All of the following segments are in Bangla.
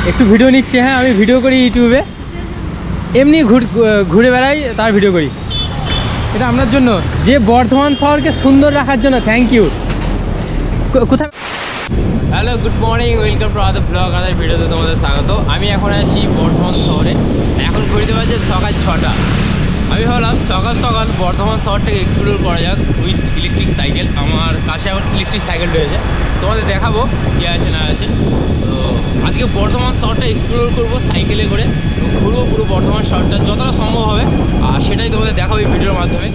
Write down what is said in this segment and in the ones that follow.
একটু ভিডিও নিচ্ছি। হ্যাঁ, আমি ভিডিও করি ইউটিউবে, এমনি ঘুরে বেড়াই, তার ভিডিও করি। এটা আপনার জন্য, যে বর্ধমান শহরকে সুন্দর রাখার জন্য। Thank you. কোথায়? Hello, good morning, welcome to other blog, other ভিডিওতে তোমাদের স্বাগত। আমি এখন আছি বর্ধমান শহরে। এখন ঘুরতে পারছে সকাল 6টা। আমি ভাবলাম সকাল সকাল বর্ধমান শহরটাকে এক্সপ্লোর করা যাক উইথ ইলেকট্রিক সাইকেল। আমার কাছে এখন ইলেকট্রিক সাইকেল রয়েছে, তোমাদের দেখাবো কী আছে না আছে। তো আজকে বর্ধমান শহরটা এক্সপ্লোর করবো সাইকেলে করে, ঘুরবো পুরো বর্ধমান শহরটা যতটা সম্ভব হবে, আর সেটাই তোমাদের দেখাবো এই ভিডিওর মাধ্যমে।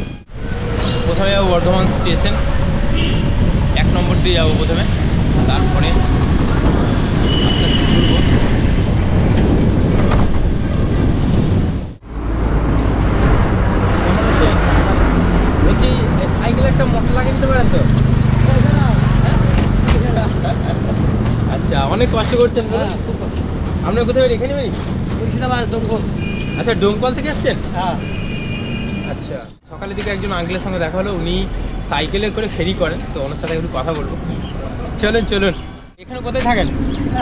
প্রথমে যাবো বর্ধমান স্টেশন, 1 নম্বর দিয়ে যাবো প্রথমে, তারপরে আস্তে আস্তে ঘুরবো। বলছি সাইকেলে একটা মোটর লাগিয়ে দিতে পারেন তো? আচ্ছা, অনেক কষ্ট করছেন। আপনার কোথায় এখানে বাড়ি? ডোমকল। আচ্ছা, ডোমকল থেকে এসছেন? হ্যাঁ। আচ্ছা, সকালের দিকে একজন আঙ্কেলের সঙ্গে দেখা হলো, উনি সাইকেলে করে ফেরি করেন, তো ওনার সাথে একটু কথা বলবো। চলুন চলুন। এখানে কোথায় থাকেন?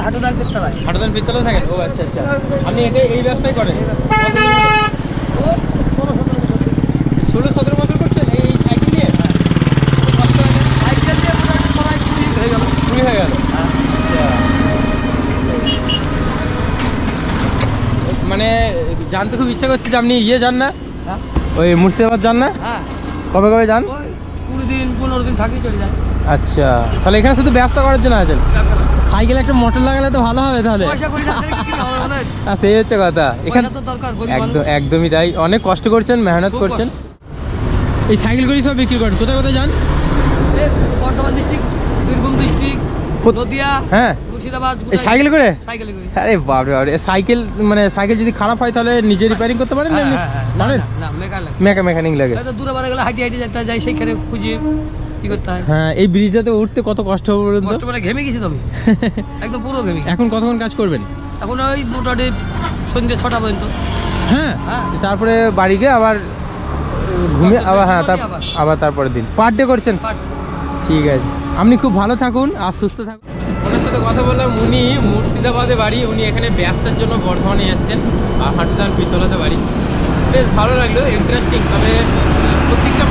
হাটুদান পিস্তলায়। হাটুদান পিস্তলায় থাকেন? ও আচ্ছা আচ্ছা। আপনি এই ব্যবসায় করেন? 16-17 বছর করছেন এই সাইকেল নিয়ে? সাইকেল দিয়ে চুরি হয়ে গেল। আচ্ছা, মানে জানতে খুব ইচ্ছা করছে যে আপনি যান না, ওই মুর্শিদাবাদ যান না? হ্যাঁ। কবে কবে যান? 20 দিন 15 দিন থাকি চলে যায়। আচ্ছা, তাহলে এখানে শুধু ব্যবসা করার জন্য আছেন? সাইকেলে একটা মোটর লাগালে তো ভালো হবে তাহলে। সেই হচ্ছে কথা। এখানে একদমই তাই, অনেক কষ্ট করছেন, মেহনত করছেন। এই সাইকেলগুলি সব বিক্রি করেন? কোথায় কোথায় যান? Bardhaman district, Birbhum district, Nadia. হ্যাঁ, মুর্শিদাবাদ। এই সাইকেল করে? আরে বাপরে বাপরে। সাইকেল মানে সাইকেল যদি খারাপ হয় তাহলে নিজে রিপেয়ারিং করতে পারেন? মেকানিক লাগে? দূরে বাড়া গেলে হাঁটি হাঁটি যেতে যাই, সেইখানে খুঁজি কি করতে হয়। হ্যাঁ, এই ব্রিজটাতে উঠতে কত কষ্ট হবে বলুন তো? কষ্ট মানে ঘেমে গেছি তো আমি, একদম পুরো ঘেমে। এখন কতক্ষণ কাজ করবেন? এখন ওই মোটামুটি সন্ধ্যে 6টা পর্যন্ত। হ্যাঁ, তারপরে বাড়ি গিয়ে আবার ঘুমিয়ে আবার, হ্যাঁ আবার তারপরের দিন পার ডে করছেন? ঠিক আছে, আপনি খুব ভালো থাকুন আর সুস্থ থাকুন। ওনার সাথে কথা বললাম, উনি মুর্শিদাবাদে বাড়ি, উনি এখানে ব্যবসার জন্য বর্ধমানে এসছেন, আর হাটুদান পিস্তলাতে বাড়ি। বেশ ভালো লাগলো, ইন্টারেস্টিং। তবে প্রত্যেকটা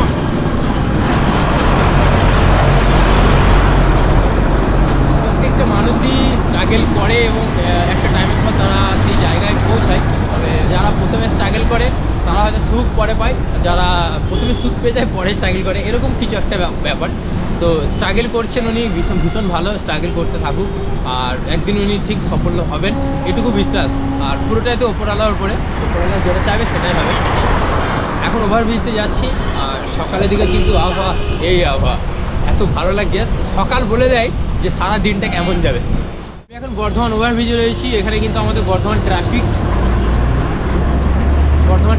মানুষই স্ট্রাগল করে এবং একটা টাইমের পর তারা সেই জায়গায় পৌঁছায়। তবে যারা প্রথমে স্ট্রাগল করে তারা হয়তো সুখ পরে পায়, যারা প্রথমে সুখ পেয়ে যায় পরে স্ট্রাগল করে, এরকম কিছু একটা ব্যাপার। তো স্ট্রাগল করছেন উনি, ভীষণ ভালো, স্ট্রাগল করতে থাকুক, আর একদিন উনি ঠিক সাফল্য হবেন, এটুকু বিশ্বাস। আর পুরোটাই তো ওপরওয়ালার উপরে, ওপরওয়ালা যেটা চাইবে সেটাই হবে। এখন ওভারব্রিজতে যাচ্ছি, আর সকালের দিকে কিন্তু আবহাওয়া, এই আবহাওয়া এত ভালো লাগছে, সকাল বলে দেয় যে সারা দিনটা কেমন যাবে। আমি এখন বর্ধমান ওভারব্রিজে রয়েছি। এখানে কিন্তু আমাদের বর্ধমান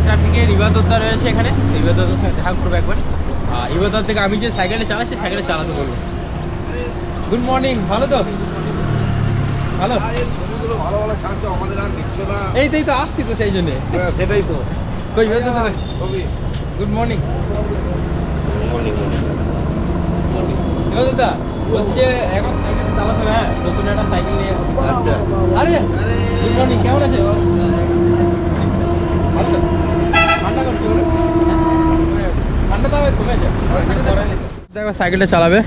ট্রাফিকের ইবাদতদা রয়েছে, এখানে ইবাদতদার সাথে দেখা করবো একবার। ইবাদত থেকে আমি যে সাইকেলে চালাচ্ছি, সাইকেলে চালাতে বলবো। গুড মর্নিং, ভালো তো? ভালো, এই তো আসছি তো, সেই জন্যে। সেটাই তো। কই ইবাদত? Good morning. ইবাদতদা বলছি যে এখন সাইকেল চালাতে হবে। হ্যাঁ, নতুন একটা সাইকেল নিয়ে এসেছি। আচ্ছা, আরে গুড মর্নিং, কেমন আছে? ভালো। ঠান্ডা করছে? ঠান্ডা তো হবে, কমে যায়। দেখো সাইকেলটা চালাবে,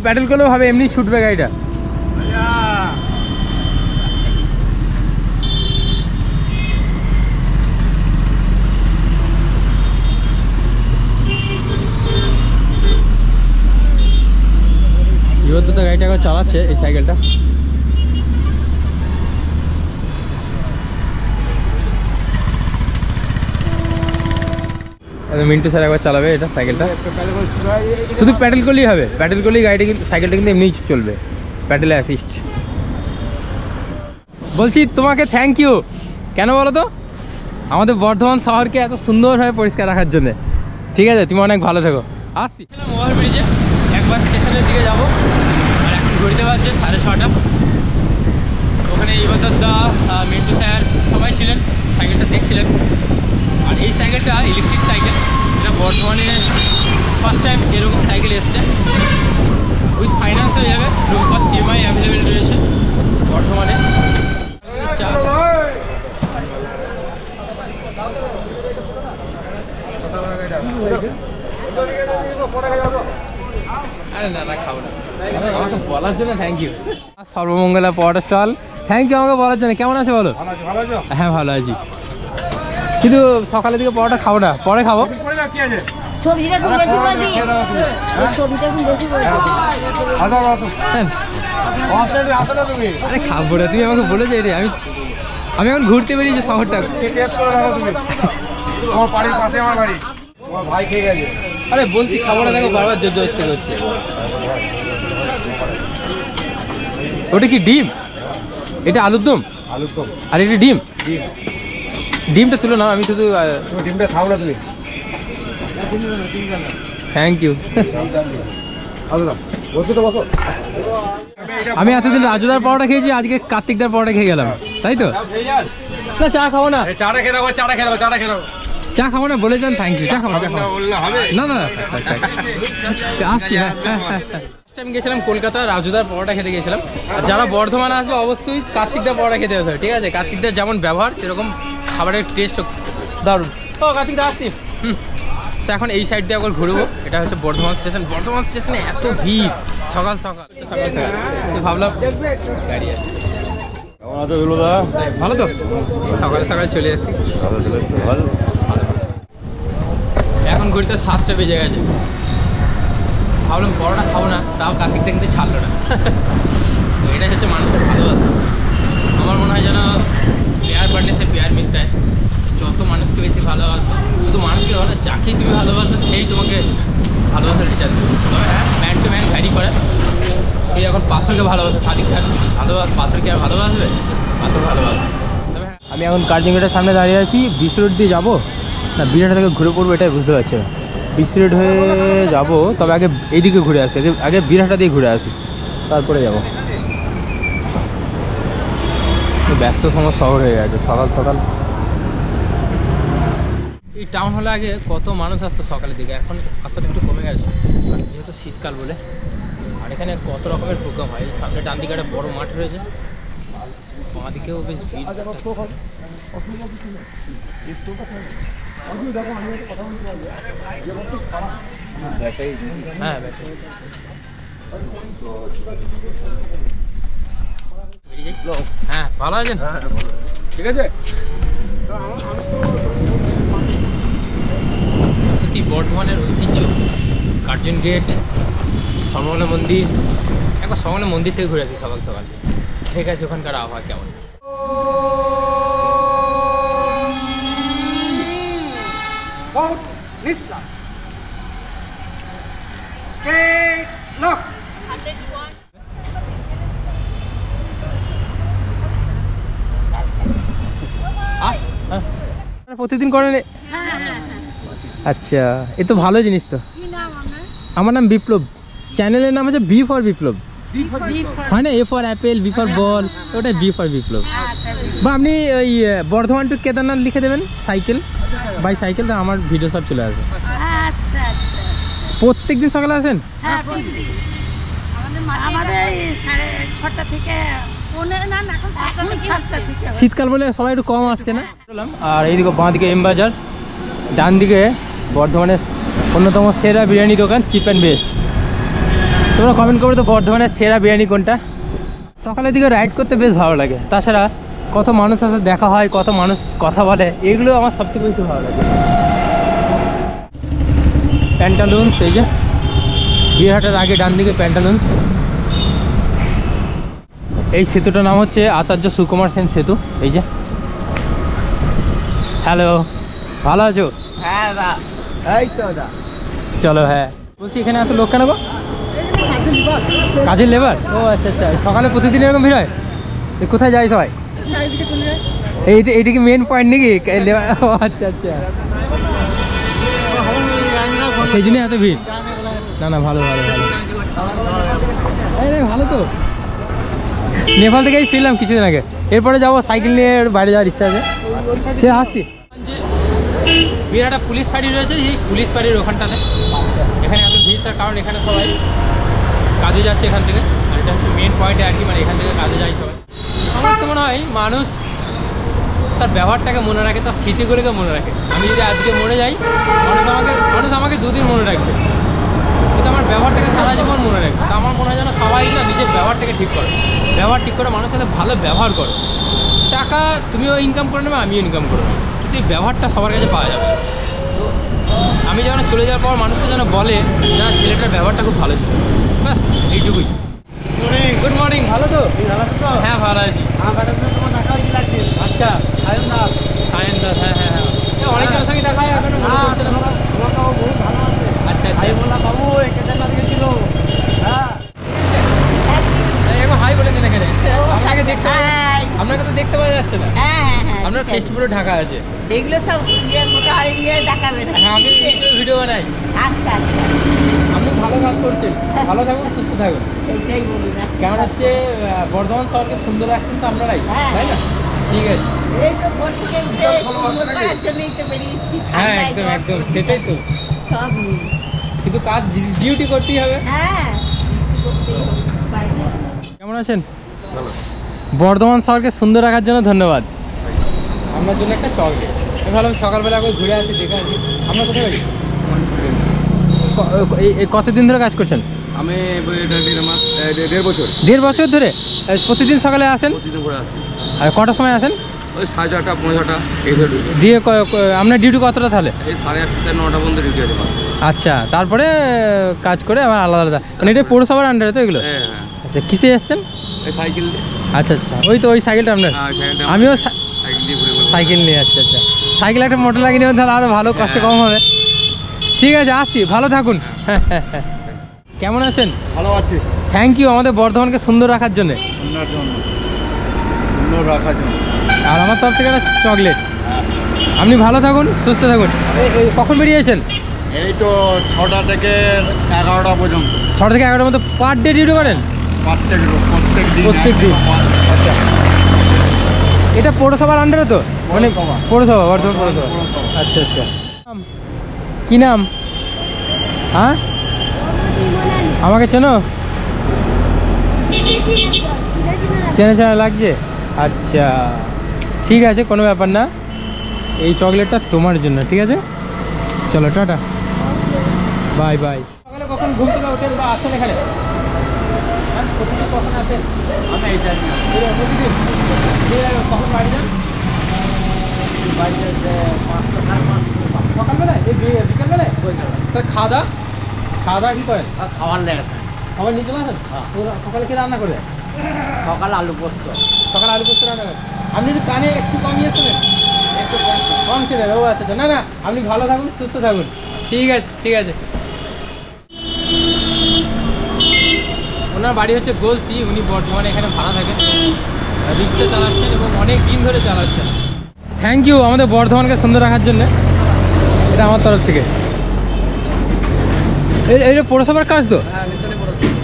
প্যাডেল করলেও হবে, এমনি ছুটবে গাড়িটা। ইবাদত তো গাড়িটা চালাচ্ছে, এই সাইকেলটা। মিন্টু স্যার একবার চালাবে এটা, সাইকেলটা। শুধু প্যাডেল করলেই হবে, প্যাডেল করলেই গাড়িটা কিন্তু, সাইকেলটা কিন্তু এমনিই চলবে, প্যাডেলে অ্যাসিস্ট। বলছি তোমাকে থ্যাংক ইউ। কেন বলো তো? আমাদের বর্ধমান শহরকে এত সুন্দরভাবে পরিষ্কার রাখার জন্য। ঠিক আছে, তুমি অনেক ভালো থেকো। আসছি ওভারব্রিজে, একবার স্টেশনের দিকে যাবো। আর এখন ঘুরতে পারছে 6:30। ওখানে ইবাদতদা, মিন্টু স্যার সবাই ছিলেন, সাইকেলটা দেখছিলেন। আর এই সাইকেলটা ইলেকট্রিক সাইকেল, এটা বর্ধমানে ফার্স্ট টাইম এরকম সাইকেল এসছে, উইথ ফাইন্যান্স হয়ে যাবে। খাবো না। আমাকে বলার জন্য thank you. Sarbamangala paratha stall, thank you আমাকে বলার জন্য। কেমন আছে বলো? হ্যাঁ ভালো আছি, কিন্তু সকালের দিকে পরোটা খাবো না, পরে খাবো। আরে খাবো না, তুমি আমাকে বলেছো এটা। আমি এখন ঘুরতে বেরিয়েছি শহরটা। আরে বলছি খাবো না, দেখো বারবার জোর জবরদস্তি করছে। ওটা কি ডিম? এটা আলুর দম, আর এটা ডিম। ডিমটা তুলো না, আমি শুধু ডিমটা খাও না তুমি। Thank you. আমি এতদিন রাজুদার পরোটা খেয়েছি, আজকে কার্তিকদার পরোটা খেয়ে গেলাম, তাই তো? না চা খাবো না, চা খাবো না বলেছেন। থ্যাংক ইউ, চা খাবো না। না আসছি। আমি গেছিলাম কলকাতা, রাজুদার পরোটা খেতে গেছিলাম। আর যারা বর্ধমানে আসবে অবশ্যই কার্তিকদার পরোটা খেতে আসবে, ঠিক আছে? কার্তিকদার যেমন ব্যবহার সেরকম খাবারের টেস্ট দারুণ। ও কার্তিকদা আসছি। এখন এই সাইড দিয়ে একবার ঘুরবো। এটা হচ্ছে বর্ধমান স্টেশন। বর্ধমান স্টেশনে এত ভিড় সকাল সকাল ভাবলাম গাড়ি আছে। ভালো তো, সকালে সকালে চলে এসেছি। এখন ঘুরতে 7টা বেজে গেছে। ভাবলাম পরোটা খাবো না, তাও কার্তিকটা কিন্তু ছাড়লো না। তো এটাই হচ্ছে মানুষের ভালোবাসা। আমার মনে হয় যেন পেয়ার বার্থডে পেয়ার মিলতে আসে। যত মানুষকে বেশি ভালোবাসবে, শুধু মানুষকে ভালো, যাকেই তুমি ভালোবাসবে সেই তোমাকে ভালোবাসা রিচার্জ দেবে। তবে হ্যাঁ, ম্যান টু ম্যান ভ্যারি করে। তুই এখন পাথরকে ভালোবাসে, সাদিক খান পাথরকে আর ভালোবাসবে, পাথর ভালোবাসবে। তবে হ্যাঁ, আমি এখন কার্জিং গেটের সামনে দাঁড়িয়ে আছি। বিসি রোড দিয়ে যাবো না বিরাট থেকে ঘুরে পড়বো, এটাই বুঝতে পারছি না। বিসি রোড হয়ে যাবো, তবে আগে এইদিকে ঘুরে আসি, আগে বিরাটা দিয়ে ঘুরে আসি, তারপরে যাবো। ব্যস্ত সময় শহর হয়ে গেছে সকাল সকাল। এই টাউন হলে আগে কত মানুষ আসতো সকালের দিকে, এখন আসলে একটু কমে গেছে যেহেতু শীতকাল বলে। আর এখানে কত রকমের প্রোগ্রাম হয়। সামনে ডান দিকে একটা বড় মাঠ রয়েছে, বাঁ দিকেও বেশ ভিড়। হ্যাঁ হ্যাঁ ভালো আছেন? ঠিক আছে। সত্যি বর্ধমানের ঐতিহ্য, কার্জন গেট, সর্বমঙ্গলা মন্দির। একবার সর্বমঙ্গলা মন্দির থেকে ঘুরে আসি সকাল সকাল। ঠিক আছে, ওখানকার আবহাওয়া কেমন? প্রতিদিন করেন? আচ্ছা, এ তো ভালো জিনিস তো। আমার নাম বিপ্লব, চ্যানেলের নাম হচ্ছে বি ফর বিপ্লব। হয় না, A for apple, B for ball, ওটা বি ফর বিপ্লব। বা আপনি ওই বর্ধমান টু কেদারনাথ লিখে দেবেন, সাইকেল বাই সাইকেল, তো আমার ভিডিও সব চলে আসবে। প্রত্যেক দিন সকালে আসেন? শীতকাল বলে সবাই একটু কম আসছে না। আর এইদিকে বাঁ দিকে এম বাজার, ডান দিকে বর্ধমানের অন্যতম সেরা বিরিয়ানি দোকান চিপ অ্যান্ড বেস্ট। তোমরা কমেন্ট করবে তো বর্ধমানের সেরা বিরিয়ানি কোনটা। সকালের দিকে রাইড করতে বেশ ভালো লাগে, তাছাড়া কত মানুষ সাথে দেখা হয়, কত মানুষ কথা বলে, এগুলো আমার সবথেকে বেশি ভালো লাগে। প্যান্টালুন্স, এই যে বিহাটের আগে ডান দিকে প্যান্টালুন্স। এই সেতুটার নাম হচ্ছে আচার্য সুকুমার সেন সেতু। এই যে, হ্যালো, ভালো আছো? হ্যাঁ দা, এই তো দা। চলো। হ্যাঁ বলছি, এখানে এত লোক কেন গো? কাজের লেবার? ও আচ্ছা আচ্ছা। সকালে প্রতিদিন এরকম ভিড় হয়? কোথায় যায় সবাই? এইটা কি মেন পয়েন্ট নাকি? ও আচ্ছা আচ্ছা, সেই জন্যই এত ভিড়। না না, ভালো ভালো ভালো। ভালো তো। নেপাল থেকে ফিরলাম কিছুদিন আগে, এরপরে যাবো সাইকেল নিয়ে বাইরে যাওয়ার ইচ্ছা আছে, সে আসছি। বিরাটা পুলিশ ফাঁড়ি রয়েছে, এই পুলিশ ফাঁড়ির ওখানটাতে এখানে এত ভিড়, তার কারণ এখানে সবাই কাজে যাচ্ছে এখান থেকে। আর এটা হচ্ছে মেন পয়েন্টে আর কি, মানে এখান থেকে কাজে যায় সবাই। আমার তো মনে হয় মানুষ তার ব্যবহারটাকে মনে রাখে, তার স্মৃতিগুলোকে মনে রাখে। আমি যদি আজকে মরে যাই, মানুষ আমাকে 2 দিন মনে রাখবে, কিন্তু কিন্তু আমার ব্যবহারটাকে সারা জীবন মনে রাখবে। তা আমার মনে হয় যেন সবাই না নিজের ব্যবহারটাকে ঠিক করে, ব্যবহার ঠিক করে মানুষের সাথে ভালো ব্যবহার করো। টাকা তুমিও ইনকাম করে নেবে, আমিও ইনকাম করে নেবো, কিন্তু এই ব্যবহারটা সবার কাছে পাওয়া যাবে। তো আমি যখন চলে যাওয়ার পর মানুষকে যেন বলে যে ছেলেটার ব্যবহারটা খুব ভালো ছিল, ব্যাস এইটুকুই। গুড মর্নিং, ভালো তো? হ্যাঁ ভালো আছি। আচ্ছা সায়ন দাস, হ্যাঁ হ্যাঁ হ্যাঁ, অনেকজনের সঙ্গে দেখা হয় এখন মনে পড়ছে না। আচ্ছা আচ্ছা, বাবু ছিল। হ্যাঁ এখন হাই বলে দিন এখানে। আপনাকে দেখতে, আপনাকে তো দেখতে পাওয়া যাচ্ছে না। আপনার ফেস পুরো ঢাকা আছে। এগুলো সব দেখাবে না। হ্যাঁ আমি ভিডিও বানাই। আচ্ছা আচ্ছা, আপনি ভালো কাজ করছেন, ভালো থাকুন, সুস্থ থাকুন। এইটাই বলি না। কেমন হচ্ছে বর্ধমান শহরকে সুন্দর রাখছেন তো আপনারাই, তাই না? ঠিক আছে, এই তো ভোর থেকে উঠে সুন্দর করার জন্যই তো বেরিয়েছি। হ্যাঁ একদম একদম, সেটাই তো। সব নিয়ে কিন্তু কাজ ডিউটি করতেই হবে। হ্যাঁ করতেই হবে, বাইরে। কেমন আছেন? বর্ধমান শহরকে সুন্দর রাখার জন্য ধন্যবাদ। আপনার জন্য একটা চকলেট। আমি ভাবলাম সকালবেলা একবার ঘুরে আসি, দেখে আসি। আপনার কোথায় বাড়ি? কতদিন ধরে কাজ করছেন? আমি দেড় বছর। 1.5 বছর ধরে প্রতিদিন সকালে আসেন? প্রতিদিন করে আসি। আর কটার সময় আসেন? ওই 6:30 15টা এই ধরে। দিয়ে আপনার ডিউটি কতটা তাহলে? এই 8:30 9টা পর্যন্ত ডিউটি আছে। আচ্ছা, তারপরে কাজ করে আবার আলাদা আলাদা, মানে এটা পৌরসভার আন্ডারে তো এগুলো? হ্যাঁ হ্যাঁ। আচ্ছা, কিসে এসছেন? এই সাইকেল দিয়ে। আচ্ছা আচ্ছা, ওই তো ওই সাইকেলটা আপনার? হ্যাঁ সাইকেল। আমিও সাইকেল দিয়ে ঘুরে ঘুরে। সাইকেল নিয়ে। আচ্ছা আচ্ছা, সাইকেল একটা মোটর লাগিয়ে নেবেন তাহলে আরও ভালো, কষ্ট কম হবে। ঠিক আছে, আসছি, ভালো থাকুন। হ্যাঁ হ্যাঁ হ্যাঁ। কেমন আছেন? ভালো আছি। থ্যাংক ইউ আমাদের বর্ধমানকে সুন্দর রাখার জন্য। সুন্দর রাখার জন্য। আর আমার তরফ থেকে একটা চকলেট। আপনি ভালো থাকুন, সুস্থ থাকুন। কখন বেরিয়েছেন? এই তো 6টা থেকে 11টা পর্যন্ত। 6টা থেকে 11টার মধ্যে পার ডে ডিউটি করেন? প্রত্যেক দিন। প্রত্যেক দিন। আচ্ছা, এটা পৌরসভার আন্ডারে তো? মানে পৌরসভা, বর্ধমান পৌরসভা। আচ্ছা আচ্ছা, কি নাম? হ্যাঁ, আমাকে চেনো? চেনা চেনা লাগছে। আচ্ছা ঠিক আছে, কোনো ব্যাপার না। এই চকলেটটা তোমার জন্য, ঠিক আছে? চলো টাটা, বাই বাই। সকালে কখন ঘুম থেকে ওঠেন বা আসেন এখানে? প্রতিদিন কখন আসেন? আমি এই জানি না। প্রতিদিন কখন বাড়ি যান? সকালবেলায়? এই বিকেলবেলায়? তাহলে খাওয়া দাওয়া কী করেন? আর খাবার লেগে খাবার নিয়ে চলে আসেন? সকালে কি রান্না করে? সকালে আলু পোস্ত। সকালে আলু পোস্ত রান্না করেন। আপনি একটু কানে একটু কমিয়ে শোনেন, একটু কম ছিলেন। ও আচ্ছা, না না, আপনি ভালো থাকুন, সুস্থ থাকুন। ঠিক আছে ঠিক আছে। ওনার বাড়ি হচ্ছে গোলসি। উনি বর্তমানে এখানে ভাড়া থাকেন, রিক্সা চালাচ্ছেন এবং অনেক দিন ধরে চালাচ্ছেন। থ্যাংক ইউ আমাদের বর্ধমানকে সুন্দর রাখার জন্য, এটা আমার তরফ থেকে। এইটা পৌরসভার কাজ তো?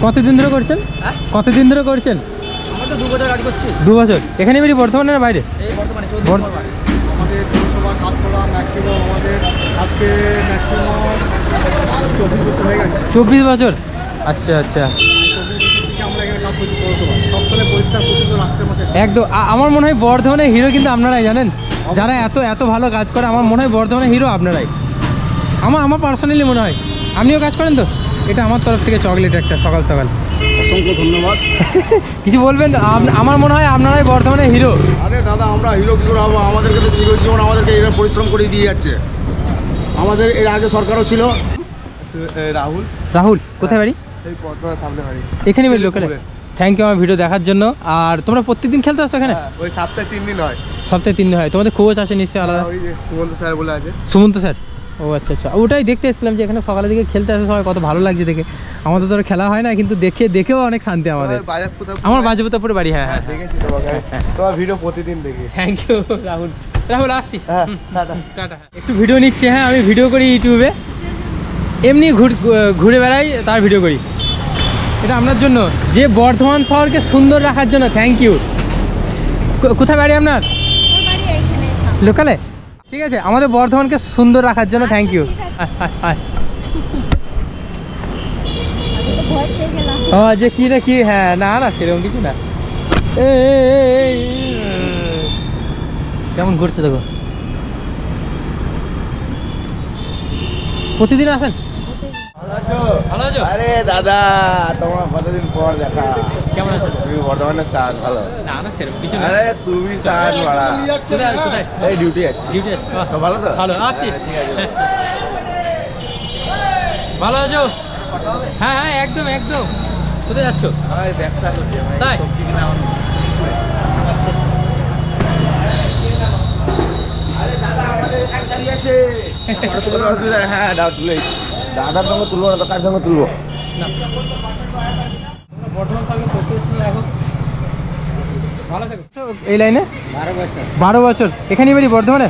কতদিন ধরে করছেন? কতদিন ধরে করছেন? আমরা তো 2 বছর কাজ করছি। 2 বছর। এখানে বাড়ি বর্ধমানে না বাইরে? এই বর্তমানে আমাদের পৌরসভার কাজ করা ম্যাক্সিমাম আমাদের আজকে ম্যাক্সিমাম 24 বছর হয়ে গেছে। 24 বছর? আচ্ছা আচ্ছা, আমরা এখানে কাজ করছি পৌরসভা। সবসময় পরিষ্কার পরিচ্ছন্ন রাখতে হবে একদম। আমার মনে হয় বর্ধমানের হিরো কিন্তু আপনারাই, জানেন? যারা এত এত ভালো কাজ করে, আমার মনে হয় বর্ধমানের হিরো আপনারাই। আমার পার্সোনালি মনে হয়। আপনিও কাজ করেন তো? এটা আমার তরফ থেকে চকলেট একটা, সকাল সকাল। অসংখ্য ধন্যবাদ। কিছু বলবেন? আমার মনে হয় আপনারাই বর্ধমানের হিরো। আরে দাদা, আমরা হিরো কী করে হবো? আমাদেরকে তো চিরজীবন আমাদেরকে এরা পরিশ্রম করে দিয়ে যাচ্ছে। আমাদের এর আগে সরকারও ছিল। রাহুল। রাহুল কোথায় বাড়ি? এই পটুয়ার সামনে বাড়ি। এখানে বাড়ি লোকালে? থ্যাংক ইউ আমার ভিডিও দেখার জন্য। আর তোমরা প্রত্যেকদিন খেলতে আসছো এখানে? ওই সপ্তাহে 3 দিন হয়। সপ্তাহে 3 দিন হয়। তোমাদের কোচ আছে নিশ্চয়ই আলাদা? ওই যে সুমন্ত স্যার বলে আছে। সুমন্ত স্যার? ও আচ্ছা আচ্ছা, ওটাই দেখতে এসেছিলাম যে এখানে সকালের দিকে খেলতে আসে সবাই, কত ভালো লাগছে দেখে। আমাদের তো খেলা হয় না, কিন্তু দেখেও অনেক শান্তি আমাদের। আমার বাজেপুতাপুরে বাড়ি। হ্যাঁ হ্যাঁ, দেখেছি তোমাকে। তোমার ভিডিও প্রতিদিন দেখি। Thank you Rahul. রাহুল আসছি। হ্যাঁ টাটা। টাটা। একটু ভিডিও নিচ্ছি। হ্যাঁ, আমি ভিডিও করি ইউটিউবে, এমনি ঘুরে বেড়াই, তার ভিডিও করি। এটা আপনার জন্য, যে বর্ধমান শহরকে সুন্দর রাখার জন্য। Thank you. কোথায় বাড়ি আপনার? লোকালে? ঠিক আছে, আমাদের বর্ধমানকে সুন্দর রাখার জন্য থ্যাংক ইউ। যে কি না কি, হ্যাঁ না না সেরকম কিছু না। কেমন ঘুরছে দেখো। প্রতিদিন আসেন? ভালো আছো? আরে দাদা তোমার কতদিন পর দেখা। কেমন আছো? তুমি বর্ধমানে স্যার ভালো। না না সেরকম কিছু না। আরে তুমি স্যার মারা। কোথায় কোথায় এই ডিউটি আছে। ডিউটি আছে? বাহ, তো ভালো তো? ভালো আসছি। হ্যাঁ, ঠিক আছে। ভালো আছো? হ্যাঁ হ্যাঁ একদম একদম। কোথায় যাচ্ছ? আমি ব্যবসা করছি। তাই? সবজি কিনা আমার। আচ্ছা আচ্ছা। আরে দাদা আমাদের এখানে দাঁড়িয়ে আছে। কোনো অসুবিধা নেই। হ্যাঁ দাও তুলে। দাদার সঙ্গে তুলবো না তো কার সঙ্গে তুলবো? না তোমরা বর্ধমান সার্কেল করতে যাচ্ছ না এখন? ভালো থাকো। এই লাইনে 12 বছর এখানেই বাড়ি বর্ধমানে?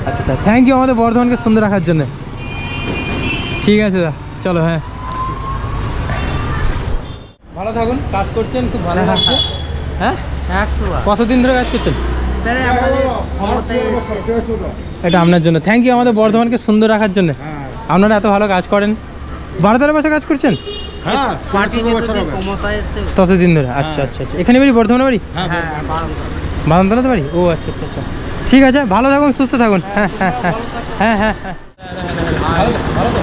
আচ্ছা আচ্ছা থ্যাংক ইউ আমাদের বর্ধমানকে সুন্দর রাখার জন্য। ঠিক আছে দা চলো। হ্যাঁ ভালো থাকুন, কাজ করছেন খুব ভালো লাগছে। হ্যাঁ কতদিন ধরে কাজ করছেন? এটা আপনার জন্য থ্যাংক ইউ আমাদের বর্ধমানকে সুন্দর রাখার জন্য। আপনারা এত ভালো কাজ করেন। 12-13 বছর কাজ করছেন হ্যাঁ ততদিন ধরে? আচ্ছা আচ্ছা আচ্ছা এখানে বাড়ি বর্ধমানে বাড়ি? বাদামতলাতে বাড়ি? ও আচ্ছা আচ্ছা আচ্ছা ঠিক আছে ভালো থাকুন সুস্থ থাকুন। হ্যাঁ হ্যাঁ হ্যাঁ হ্যাঁ হ্যাঁ হ্যাঁ ভালো তো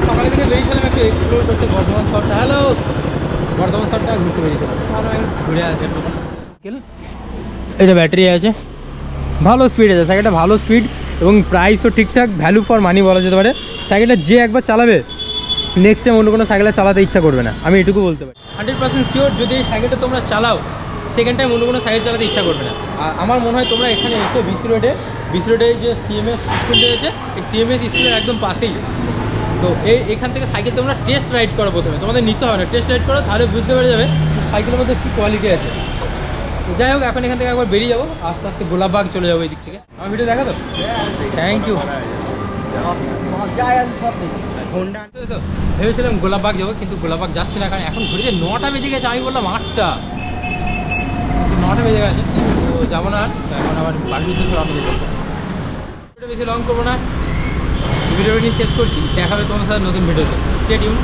সকালে থেকে বেরিয়েছিলাম একটু এক্সপ্লোর করতে বর্ধমান শহরটা। হ্যালো বর্ধমান শহরটা ঘুরতে বেরিয়েছিলাম, ঘুরে আসে। এটা ব্যাটারি আছে, ভালো স্পিড আছে সাইকেলটা, ভালো স্পিড এবং প্রাইসও ঠিকঠাক, ভ্যালু ফর মানি বলা যেতে পারে। সাইকেলটা যে একবার চালাবে নেক্সট টাইম অন্য কোনো সাইকেলে চালাতে ইচ্ছা করবে না, আমি এটুকু বলতে পারি। 100% শিওর যদি এই সাইকেলটা তোমরা চালাও সেকেন্ড টাইম অন্য কোনো সাইকেল চালাতে ইচ্ছা করবে না। আর আমার মনে হয় তোমরা এখানে এসে বিসি রোডে যে সিএমএস স্কুল রয়েছে, এই সিএমএস স্কুলের একদম পাশেই তো এখান থেকে সাইকেল তোমরা টেস্ট রাইড করো। প্রথমে তোমাদের নিতে হবে না, টেস্ট রাইড করো, তাহলে বুঝতে পেরে যাবে সাইকেলের মধ্যে কী কোয়ালিটি আছে। তো যাই হোক এখন এখান থেকে একবার বেরিয়ে যাবো, আস্তে আস্তে গোলাপবাগ চলে যাবো এই দিক থেকে। আমার ভিডিও দেখা তো থ্যাংক ইউ। ভেবেছিলাম গোলাপবাগ যাবো কিন্তু গোলাপবাগ যাচ্ছি না, কারণ এখন ঘুরে 9টা বেজে গেছে। আমি বললাম 8টা, 9টা বেজে গেছে তো যাবো না আর। এখন আবার বাড়ির উদ্দেশ্যে রওনা দিতে হবে। বেশি লং করবো না, ভিডিওটি শেষ করছি। দেখা হবে তোমার সাথে নতুন ভিডিওতে। Stay tune.